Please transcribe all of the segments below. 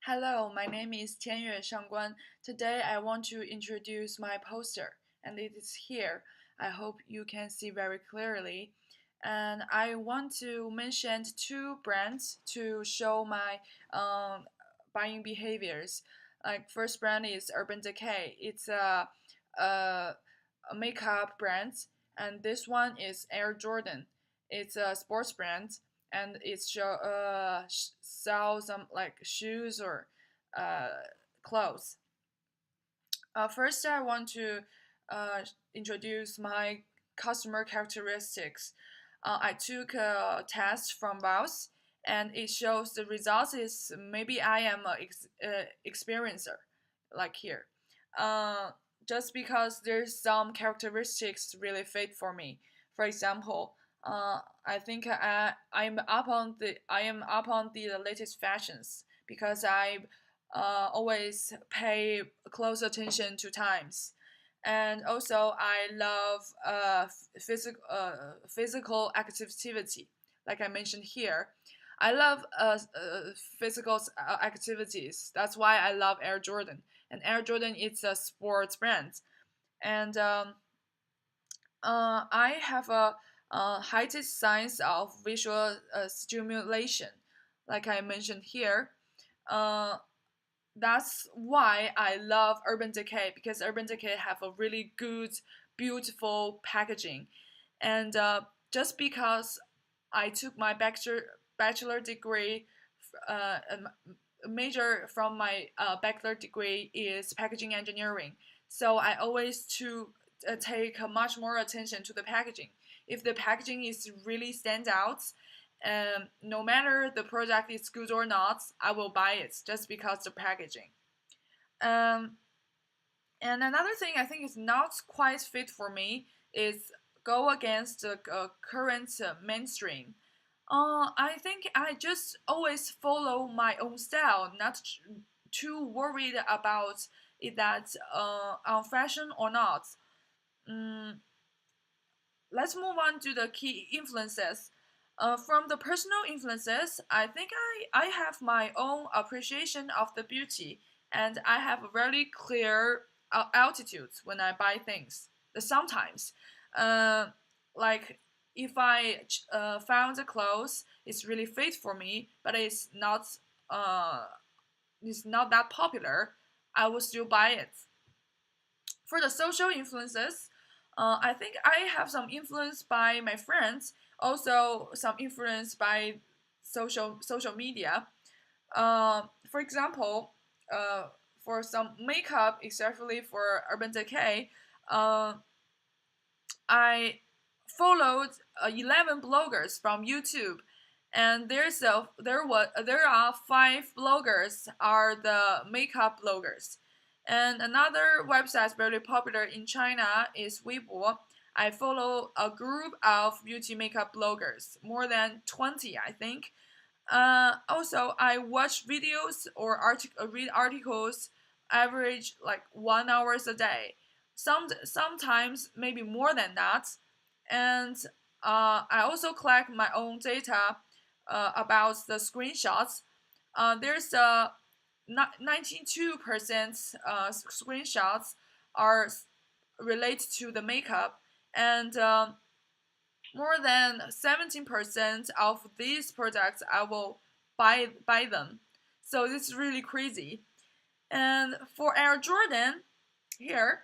Hello, my name is Tianyue Shangguan. Today I want to introduce my poster, and it is here. I hope you can see very clearly. And I want to mention two brands to show my buying behaviors. Like first brand is Urban Decay. It's a makeup brand, and this one is Air Jordan. It's a sports brand, and it sells some like shoes or uh, clothes. First, I want to uh, introduce my customer characteristics. I took a test from Vows, and it shows the results is maybe I am a experiencer, like here. Uh, just because there's some characteristics really fit for me. For example, I think I am up on the latest fashions because I always pay close attention to times. And also, I love physical activity, like I mentioned here. I love physical activities. That's why I love Air Jordan. And Air Jordan is a sports brand. And I have a heightened sense of visual stimulation, like I mentioned here. Uh, that's why I love Urban Decay because Urban Decay have a really good, beautiful packaging, and just because I took my bachelor degree, major from my bachelor degree is packaging engineering, so I always to take much more attention to the packaging. If the packaging is really stand out, no matter the product is good or not, I will buy it just because the packaging. Um, and another thing I think is not quite fit for me is go against the current mainstream. I think I just always follow my own style, not too worried about it that on fashion or not. Mm, let's move on to the key influences. From the personal influences, I think I have my own appreciation of the beauty, and I have a very clear altitudes when I buy things. Sometimes, uh, like if I found the clothes, it's really fit for me, but uh, it's not that popular, I will still buy it. For the social influences, I think I have some influence by my friends, also some influence by social media. For example, uh, for some makeup, especially for Urban Decay, uh, I followed 11 bloggers from YouTube, and there are five bloggers are the makeup bloggers, and another website very popular in China is Weibo. I follow a group of beauty makeup bloggers, more than 20, I think. Also, I watch videos or read articles, average like 1 hours a day. Sometimes maybe more than that, and I also collect my own data about the screenshots. There's a 92% screenshots are related to the makeup, and more than 17% of these products I will buy them. So this is really crazy. And for Air Jordan, here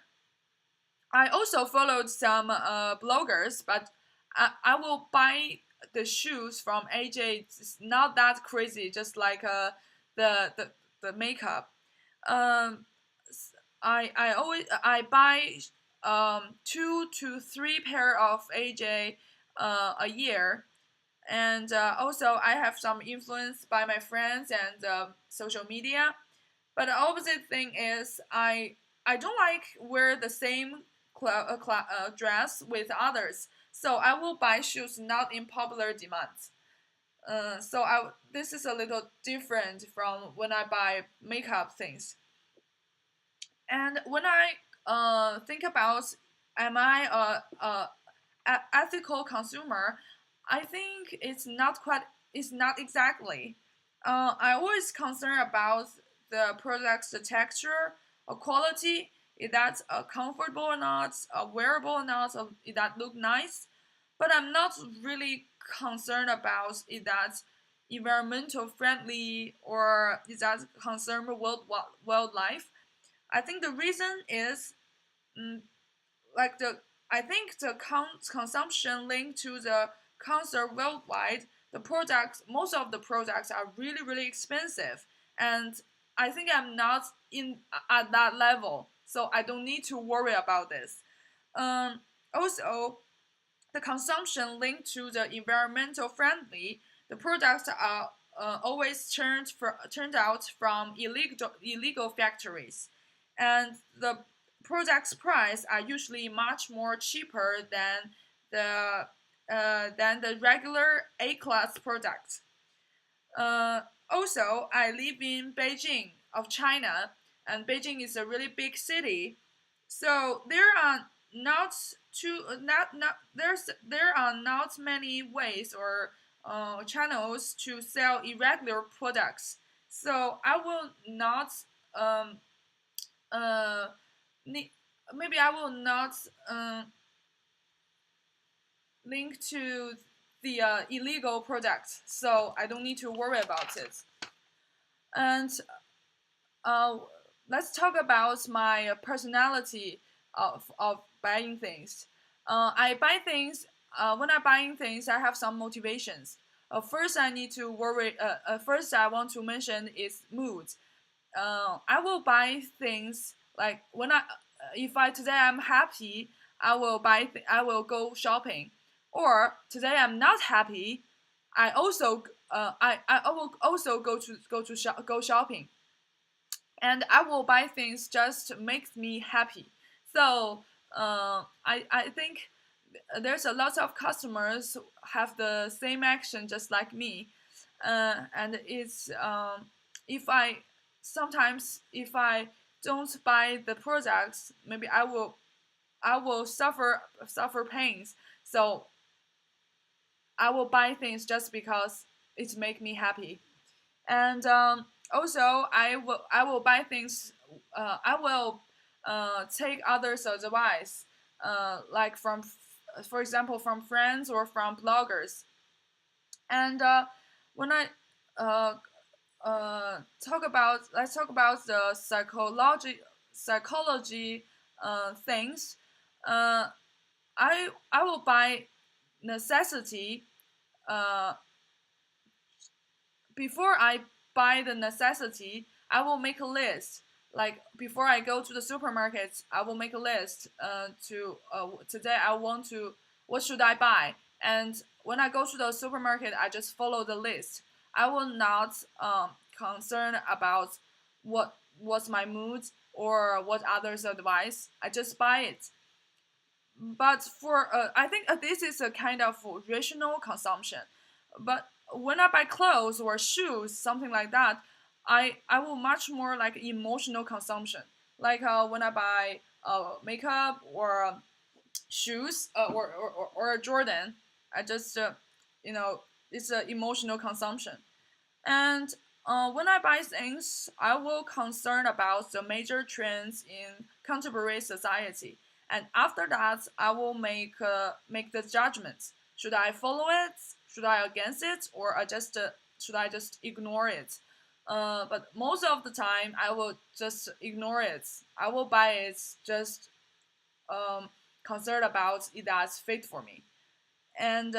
I also followed some bloggers, but I will buy the shoes from AJ. It's not that crazy, just like the, the the makeup. Um, I buy 2 to 3 pair of AJ a year, and also I have some influence by my friends and social media. But the opposite thing is I don't like wear the same dress with others, so I will buy shoes not in popular demand. This is a little different from when I buy makeup things. And when I think about am I a ethical consumer, I think it's not exactly. I always concerned about the product's texture or quality, is that comfortable or not, wearable or not, is that look nice. But I'm not really concerned about is that environmental friendly or is that concern wildlife. I think the reason is mm, like the I think the consumption linked to the concert worldwide. The products, most of the products are really expensive, and I think I'm not in at that level, so I don't need to worry about this. Also, the consumption linked to the environmental friendly, the products are always turned out from illegal factories, and the products price are usually much more cheaper the than the regular A class product. Uh, Also, I live in Beijing of China, and Beijing is a really big city, so there are not there are not many ways or channels to sell irregular products. So I will not um uh ne- maybe I will not link to the illegal product, so I don't need to worry about it. And uh, let's talk about my personality of buying things. I buy things when I buying things. I have some motivations. First, I need to worry. First, I want to mention is mood. I will buy things like when I if I today I'm happy, I will I will go shopping. Or today I'm not happy, I will also go shopping, and I will buy things just to make me happy. So I think there's a lot of customers have the same action just like me, and it's if I sometimes if I don't buy the products, maybe I will suffer pains. So I will buy things just because it make me happy. And also I will buy things. I will take others' advice, like from, for example, from friends or from bloggers. And when I uh, talk about let's talk about the psychology things. Uh, I will buy necessity uh, before I buy the necessity, I will make a list. Like before I go to the supermarket, I will make a list. To today I want to what should I buy, and when I go to the supermarket, I just follow the list. I will not concern about what's my mood or what others advise. I just buy it. But for I think this is a kind of rational consumption. But when I buy clothes or shoes, something like that, I will much more like emotional consumption. Like when I buy makeup or shoes or a Jordan, I just you know it's an emotional consumption. And when I buy things, I will concern about the major trends in contemporary society. And after that, I will make the judgments. Should I follow it? Should I against it? Or should I just ignore it? But most of the time, I will just ignore it. I will buy it just concerned about it that's fit for me. And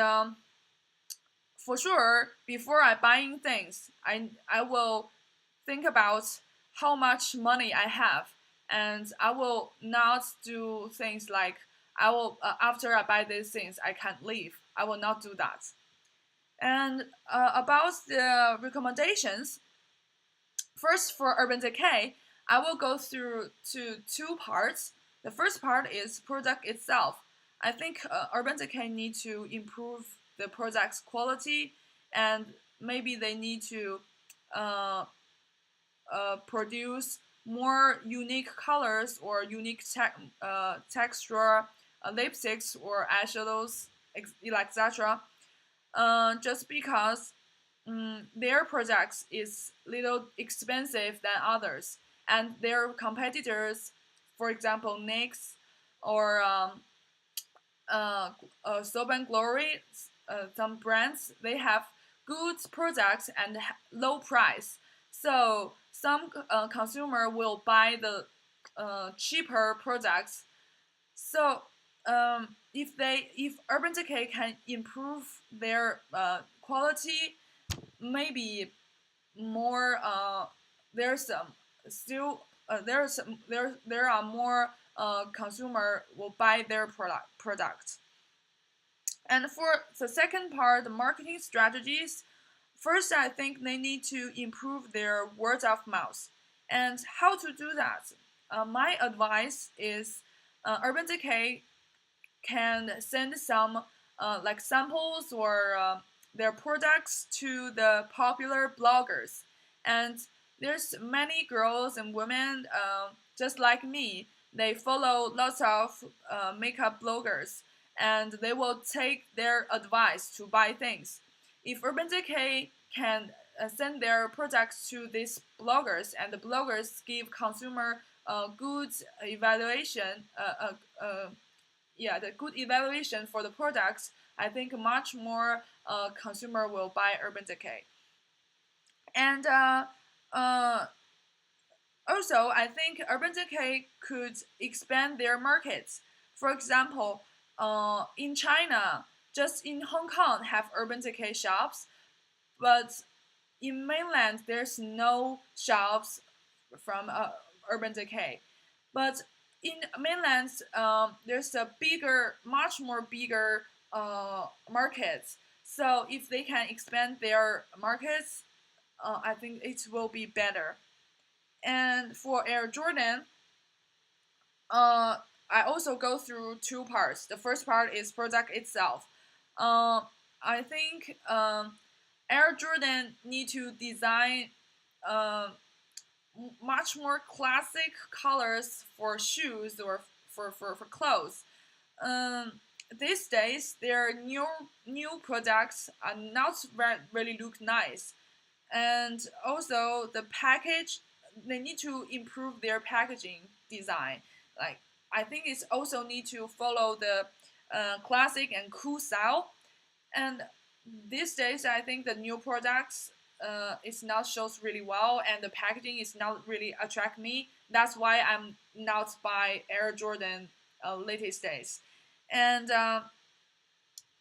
for sure, before I buying things, I will think about how much money I have, and I will not do things like I will after I buy these things I can't leave. I will not do that. And about the recommendations, first for Urban Decay, I will go through to two parts. The first part is product itself. I think Urban Decay need to improve the product's quality, and maybe they need to uh, produce more unique colors or unique texture, lipsticks or eyeshadows, etc. Just because their products is little expensive than others, and their competitors, for example, NYX or Soap and Glory, some brands, they have good products and low price. So some consumer will buy the cheaper products. So if Urban Decay can improve their quality, maybe more there's still there are more consumer will buy their product. And for the second part, the marketing strategies, first I think they need to improve their word of mouth. And how to do that? My advice is Urban Decay can send some like samples or their products to the popular bloggers. And there's many girls and women just like me. They follow lots of makeup bloggers, and they will take their advice to buy things. If Urban Decay can send their products to these bloggers, and the bloggers give consumer good evaluation, yeah, the good evaluation for the products, I think much more consumer will buy Urban Decay. And uh, also, I think Urban Decay could expand their markets. For example, in China, just in Hong Kong, have Urban Decay shops, but in mainland there's no shops from Urban Decay. But in mainland, there's a bigger, much more bigger markets. So if they can expand their markets, I think it will be better. And for Air Jordan, uh, I also go through two parts. The first part is product itself. Uh, I think Air Jordan need to design uh, much more classic colors for shoes or for clothes. Um, these days, their new products are not really look nice, and also the package, they need to improve their packaging design. Like I think it's also need to follow the classic and cool style. And these days, I think the new products is not shows really well, and the packaging is not really attract me. That's why I'm not buy Air Jordan latest days. And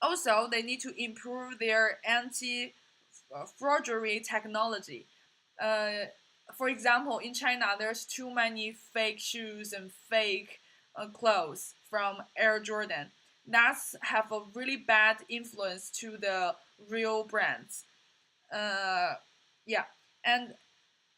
also, they need to improve their anti forgery technology. Uh, for example, in China, there's too many fake shoes and fake clothes from Air Jordan. That's have a really bad influence to the real brands. Uh, yeah, and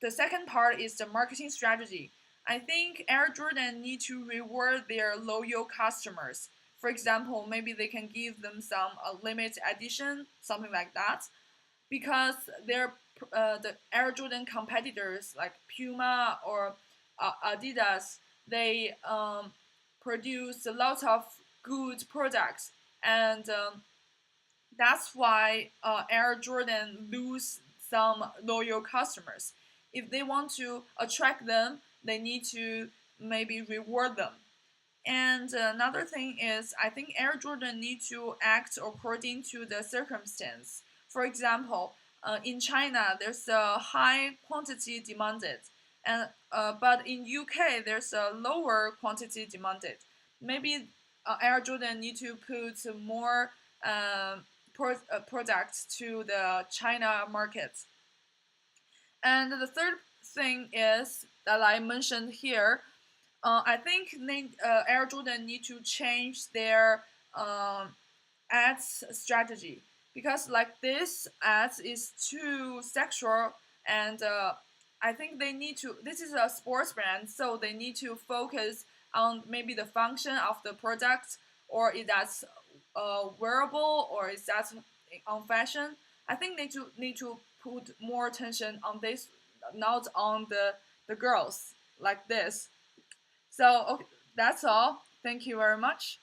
the second part is the marketing strategy. I think Air Jordan need to reward their loyal customers. For example, maybe they can give them some limited edition, something like that, because they're the Air Jordan competitors like Puma or Adidas. They produce a lot of good products, and that's why Air Jordan lose some loyal customers. If they want to attract them, they need to maybe reward them. And another thing is, I think Air Jordan need to act according to the circumstance. For example, in China, there's a high quantity demanded, and but in UK, there's a lower quantity demanded. Maybe Air Jordan need to put more products to the China market. And the third thing is that I mentioned here, I think Air Jordan need to change their ads strategy, because like this ads is too sexual, and I think they need to. This is a sports brand, so they need to focus on maybe the function of the product, or is that wearable, or is that on fashion. I think they need to put more attention on this, not on the girls like this. So okay, that's all. Thank you very much.